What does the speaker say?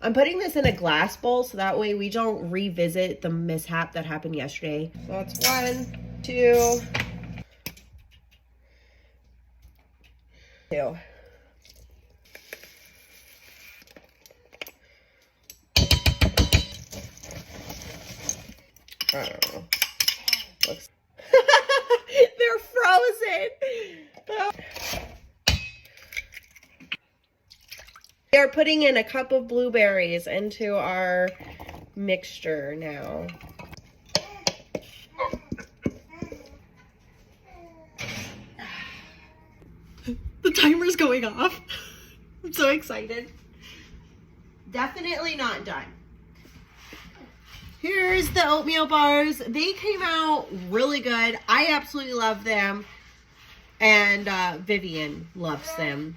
I'm putting this in a glass bowl so that way we don't revisit the mishap that happened yesterday. So that's 1, 2, 2. I don't know. Looks they're frozen. We are putting in a cup of blueberries into our mixture now. The timer's going off. I'm so excited. Definitely not done. Here's the oatmeal bars. They came out really good. I absolutely love them. And Vivian loves them.